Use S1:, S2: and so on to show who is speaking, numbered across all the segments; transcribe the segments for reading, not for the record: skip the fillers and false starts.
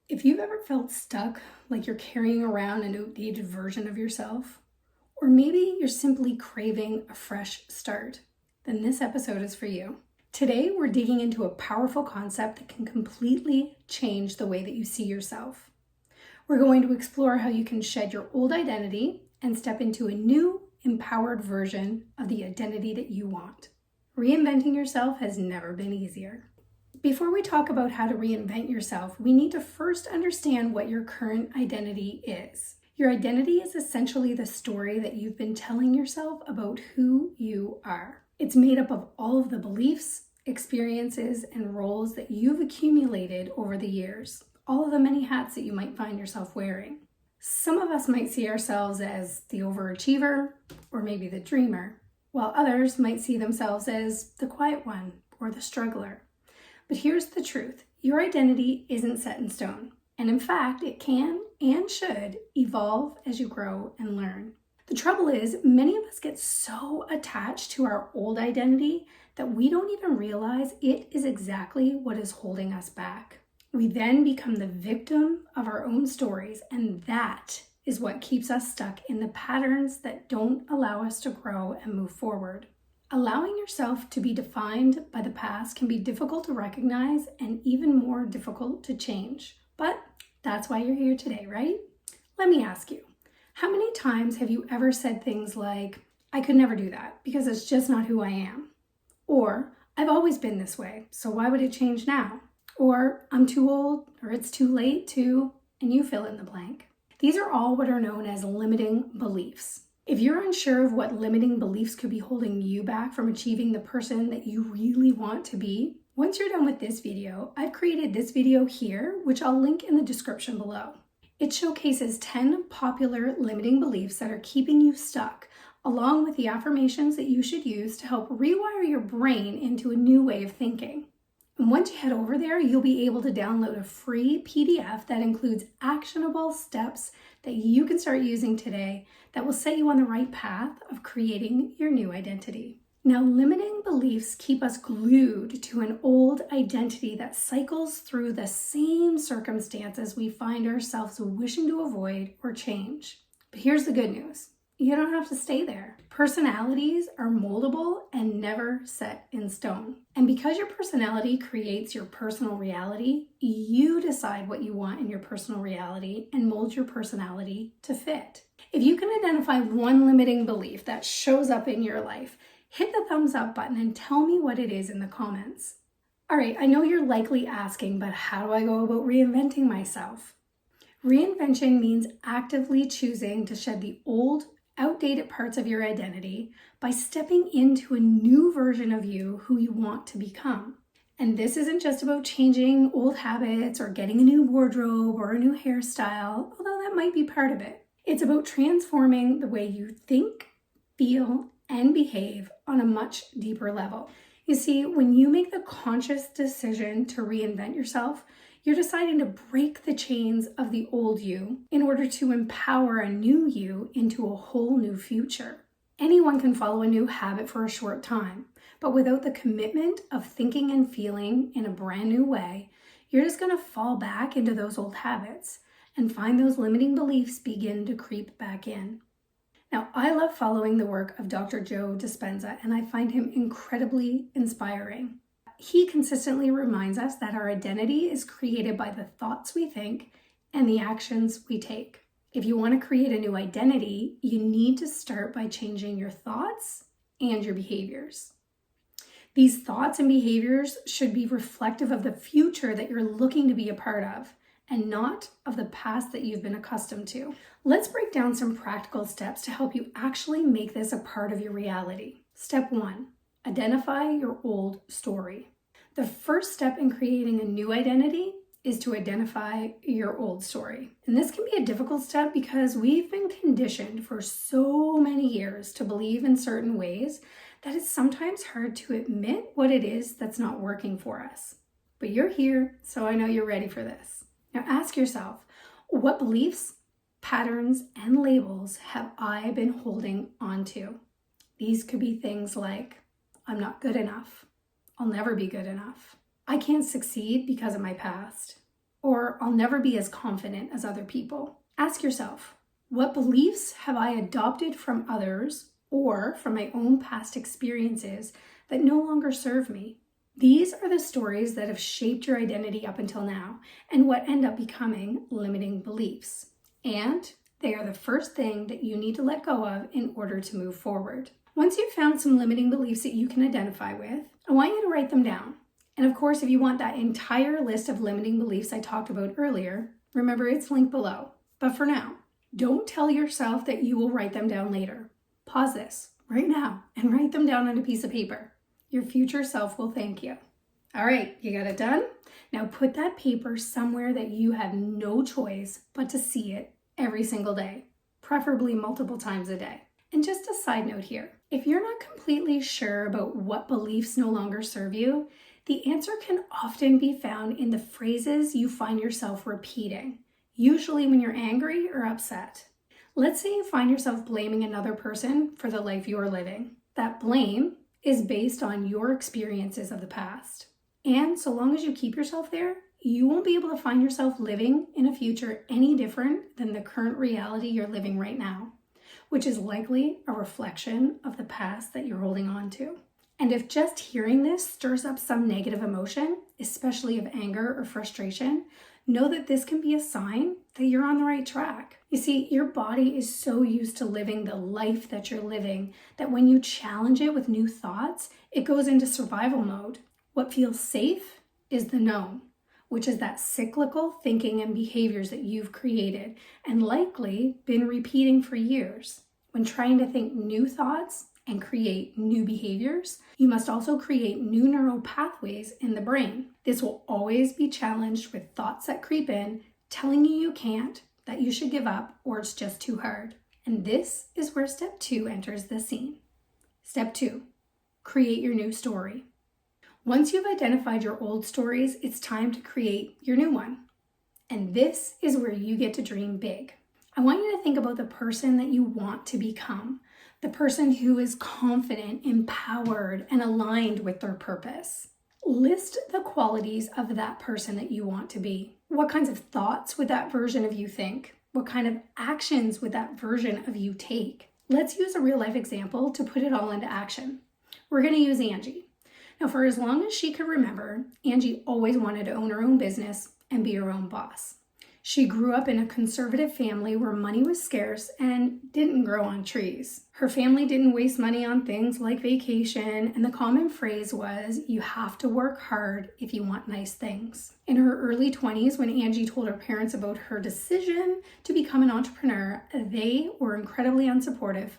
S1: If you've ever felt stuck, like you're carrying around an outdated version of yourself, or maybe you're simply craving a fresh start, then this episode is for you. Today, we're digging into a powerful concept that can completely change the way that you see yourself. We're going to explore how you can shed your old identity and step into a new, empowered version of the identity that you want. Reinventing yourself has never been easier. Before we talk about how to reinvent yourself, we need to first understand what your current identity is. Your identity is essentially the story that you've been telling yourself about who you are. It's made up of all of the beliefs, experiences, and roles that you've accumulated over the years, all of the many hats that you might find yourself wearing. Some of us might see ourselves as the overachiever or maybe the dreamer, while others might see themselves as the quiet one or the struggler. But here's the truth, your identity isn't set in stone. And in fact, it can and should evolve as you grow and learn. The trouble is, many of us get so attached to our old identity that we don't even realize it is exactly what is holding us back. We then become the victim of our own stories, and that is what keeps us stuck in the patterns that don't allow us to grow and move forward. Allowing yourself to be defined by the past can be difficult to recognize and even more difficult to change. But that's why you're here today, right? Let me ask you, how many times have you ever said things like, I could never do that because it's just not who I am? Or, I've always been this way, so why would it change now? Or, I'm too old, or it's too late to, and you fill in the blank. These are all what are known as limiting beliefs. If you're unsure of what limiting beliefs could be holding you back from achieving the person that you really want to be, once you're done with this video, I've created this video here, which I'll link in the description below. It showcases 10 popular limiting beliefs that are keeping you stuck, along with the affirmations that you should use to help rewire your brain into a new way of thinking. And once you head over there, you'll be able to download a free PDF that includes actionable steps that you can start using today that will set you on the right path of creating your new identity. Now, limiting beliefs keep us glued to an old identity that cycles through the same circumstances we find ourselves wishing to avoid or change. But here's the good news. You don't have to stay there. Personalities are moldable and never set in stone. And because your personality creates your personal reality, you decide what you want in your personal reality and mold your personality to fit. If you can identify one limiting belief that shows up in your life, hit the thumbs up button and tell me what it is in the comments. All right, I know you're likely asking, but how do I go about reinventing myself? Reinvention means actively choosing to shed the old, outdated parts of your identity by stepping into a new version of you who you want to become. And this isn't just about changing old habits or getting a new wardrobe or a new hairstyle, although that might be part of it. It's about transforming the way you think, feel, and behave on a much deeper level. You see, when you make the conscious decision to reinvent yourself, you're deciding to break the chains of the old you in order to empower a new you into a whole new future. Anyone can follow a new habit for a short time, but without the commitment of thinking and feeling in a brand new way, you're just going to fall back into those old habits and find those limiting beliefs begin to creep back in. Now, I love following the work of Dr. Joe Dispenza, and I find him incredibly inspiring. He consistently reminds us that our identity is created by the thoughts we think and the actions we take. If you want to create a new identity, you need to start by changing your thoughts and your behaviors. These thoughts and behaviors should be reflective of the future that you're looking to be a part of, and not of the past that you've been accustomed to. Let's break down some practical steps to help you actually make this a part of your reality. Step 1. Identify your old story. The first step in creating a new identity is to identify your old story. And this can be a difficult step because we've been conditioned for so many years to believe in certain ways that it's sometimes hard to admit what it is that's not working for us. But you're here, so I know you're ready for this. Now ask yourself, what beliefs, patterns, and labels have I been holding on to? These could be things like, I'm not good enough. I'll never be good enough. I can't succeed because of my past. or I'll never be as confident as other people. Ask yourself, what beliefs have I adopted from others or from my own past experiences that no longer serve me? These are the stories that have shaped your identity up until now and what end up becoming limiting beliefs. And they are the first thing that you need to let go of in order to move forward. Once you've found some limiting beliefs that you can identify with, I want you to write them down. And of course, if you want that entire list of limiting beliefs I talked about earlier, remember it's linked below. But for now, don't tell yourself that you will write them down later. Pause this right now and write them down on a piece of paper. Your future self will thank you. All right, you got it done? Now put that paper somewhere that you have no choice but to see it every single day, preferably multiple times a day. And just a side note here, if you're not completely sure about what beliefs no longer serve you, the answer can often be found in the phrases you find yourself repeating, usually when you're angry or upset. Let's say you find yourself blaming another person for the life you're living. That blame is based on your experiences of the past. And so long as you keep yourself there, you won't be able to find yourself living in a future any different than the current reality you're living right now, which is likely a reflection of the past that you're holding on to. And if just hearing this stirs up some negative emotion, especially of anger or frustration, know that this can be a sign that you're on the right track. You see, your body is so used to living the life that you're living that when you challenge it with new thoughts, it goes into survival mode. What feels safe is the known, which is that cyclical thinking and behaviors that you've created and likely been repeating for years. When trying to think new thoughts and create new behaviors, you must also create new neural pathways in the brain. This will always be challenged with thoughts that creep in, telling you can't, that you should give up, or it's just too hard. And this is where step 2 enters the scene. Step 2, create your new story. Once you've identified your old stories, it's time to create your new one. And this is where you get to dream big. I want you to think about the person that you want to become, the person who is confident, empowered, and aligned with their purpose. List the qualities of that person that you want to be. What kinds of thoughts would that version of you think? What kind of actions would that version of you take? Let's use a real life example to put it all into action. We're going to use Angie. Now, for as long as she could remember, Angie always wanted to own her own business and be her own boss. She grew up in a conservative family where money was scarce and didn't grow on trees. Her family didn't waste money on things like vacation, and the common phrase was, you have to work hard if you want nice things. In her early 20s, when Angie told her parents about her decision to become an entrepreneur, they were incredibly unsupportive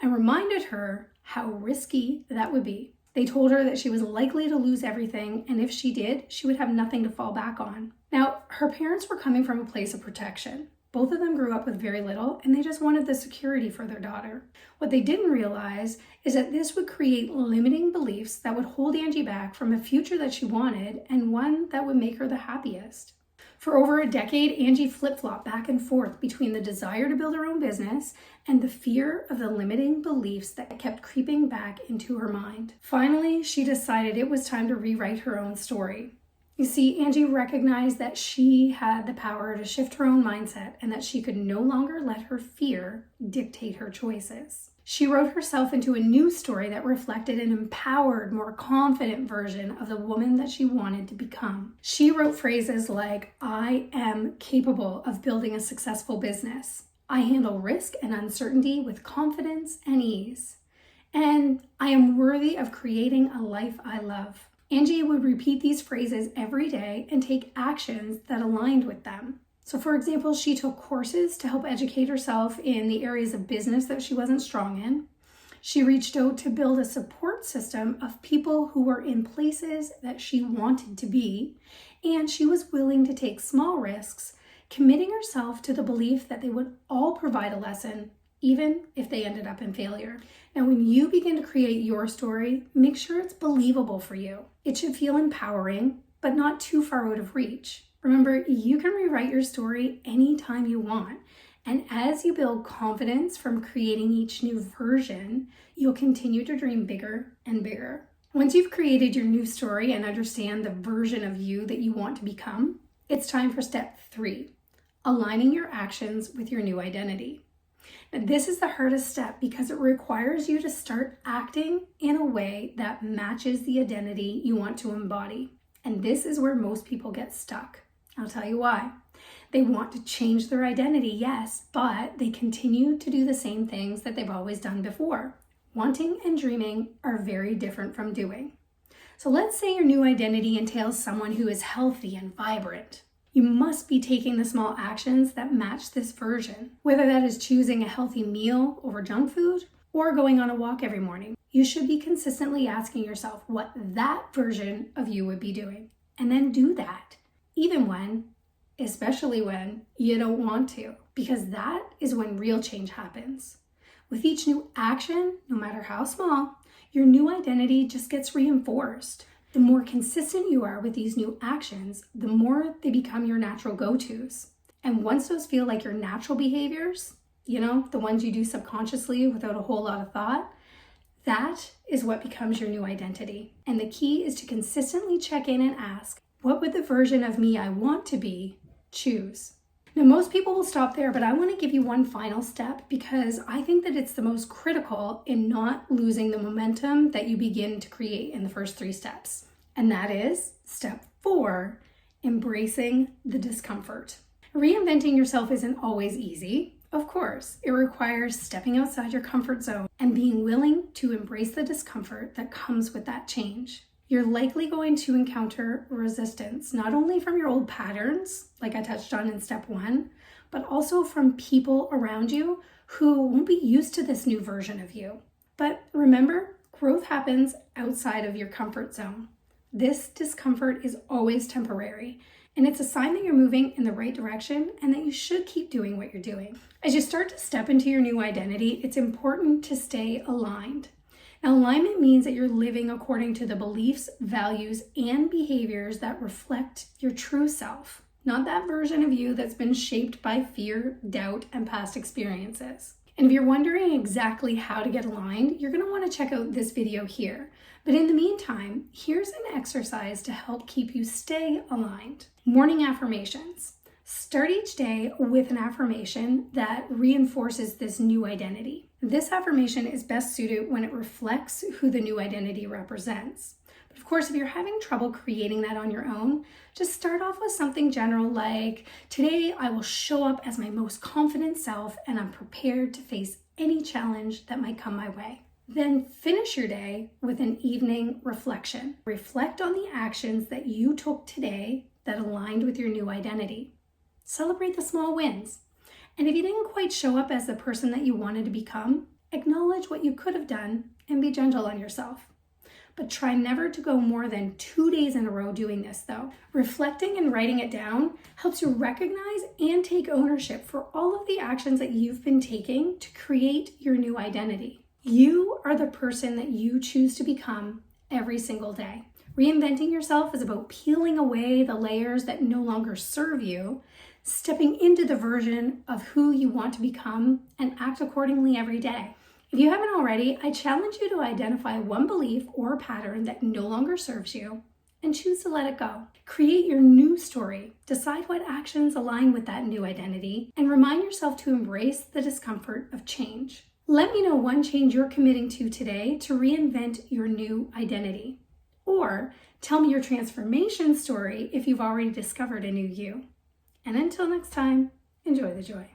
S1: and reminded her how risky that would be. They told her that she was likely to lose everything, and if she did, she would have nothing to fall back on. Now, her parents were coming from a place of protection. Both of them grew up with very little, and they just wanted the security for their daughter. What they didn't realize is that this would create limiting beliefs that would hold Angie back from a future that she wanted and one that would make her the happiest. For over a decade, Angie flip-flopped back and forth between the desire to build her own business and the fear of the limiting beliefs that kept creeping back into her mind. Finally, she decided it was time to rewrite her own story. You see, Angie recognized that she had the power to shift her own mindset and that she could no longer let her fear dictate her choices. She wrote herself into a new story that reflected an empowered, more confident version of the woman that she wanted to become. She wrote phrases like, I am capable of building a successful business. I handle risk and uncertainty with confidence and ease. And I am worthy of creating a life I love. Angie would repeat these phrases every day and take actions that aligned with them. So for example, she took courses to help educate herself in the areas of business that she wasn't strong in. She reached out to build a support system of people who were in places that she wanted to be, and she was willing to take small risks, committing herself to the belief that they would all provide a lesson, even if they ended up in failure. Now, when you begin to create your story, make sure it's believable for you. It should feel empowering, but not too far out of reach. Remember, you can rewrite your story anytime you want. And as you build confidence from creating each new version, you'll continue to dream bigger and bigger. Once you've created your new story and understand the version of you that you want to become, It's time for step 3, aligning your actions with your new identity. Now, this is the hardest step because it requires you to start acting in a way that matches the identity you want to embody. And this is where most people get stuck. I'll tell you why. They want to change their identity, yes, but they continue to do the same things that they've always done before. Wanting and dreaming are very different from doing. So let's say your new identity entails someone who is healthy and vibrant. You must be taking the small actions that match this version, whether that is choosing a healthy meal over junk food or going on a walk every morning. You should be consistently asking yourself what that version of you would be doing, and then do that, even when, especially when, you don't want to, because that is when real change happens. With each new action, no matter how small, your new identity just gets reinforced. The more consistent you are with these new actions, the more they become your natural go-tos. And once those feel like your natural behaviors, the ones you do subconsciously without a whole lot of thought, that is what becomes your new identity. And the key is to consistently check in and ask, what would the version of me I want to be choose? Now, most people will stop there, but I want to give you one final step because I think that it's the most critical in not losing the momentum that you begin to create in the first 3 steps. And that is step 4, embracing the discomfort. Reinventing yourself isn't always easy. Of course, it requires stepping outside your comfort zone and being willing to embrace the discomfort that comes with that change. You're likely going to encounter resistance, not only from your old patterns, like I touched on in step 1, but also from people around you who won't be used to this new version of you. But remember, growth happens outside of your comfort zone. This discomfort is always temporary, and it's a sign that you're moving in the right direction and that you should keep doing what you're doing. As you start to step into your new identity, it's important to stay aligned. Now, alignment means that you're living according to the beliefs, values, and behaviors that reflect your true self, not that version of you that's been shaped by fear, doubt, and past experiences. And if you're wondering exactly how to get aligned, you're going to want to check out this video here. But in the meantime, here's an exercise to help keep you stay aligned. Morning affirmations. Start each day with an affirmation that reinforces this new identity. This affirmation is best suited when it reflects who the new identity represents. But of course, if you're having trouble creating that on your own, just start off with something general like, today I will show up as my most confident self and I'm prepared to face any challenge that might come my way. Then finish your day with an evening reflection. Reflect on the actions that you took today that aligned with your new identity. Celebrate the small wins. And if you didn't quite show up as the person that you wanted to become, acknowledge what you could have done and be gentle on yourself. But try never to go more than 2 days in a row doing this though. Reflecting and writing it down helps you recognize and take ownership for all of the actions that you've been taking to create your new identity. You are the person that you choose to become every single day. Reinventing yourself is about peeling away the layers that no longer serve you, stepping into the version of who you want to become, and act accordingly every day. If you haven't already, I challenge you to identify one belief or pattern that no longer serves you and choose to let it go. Create your new story, decide what actions align with that new identity, and remind yourself to embrace the discomfort of change. Let me know one change you're committing to today to reinvent your new identity. Or tell me your transformation story if you've already discovered a new you. And until next time, enjoy the joy.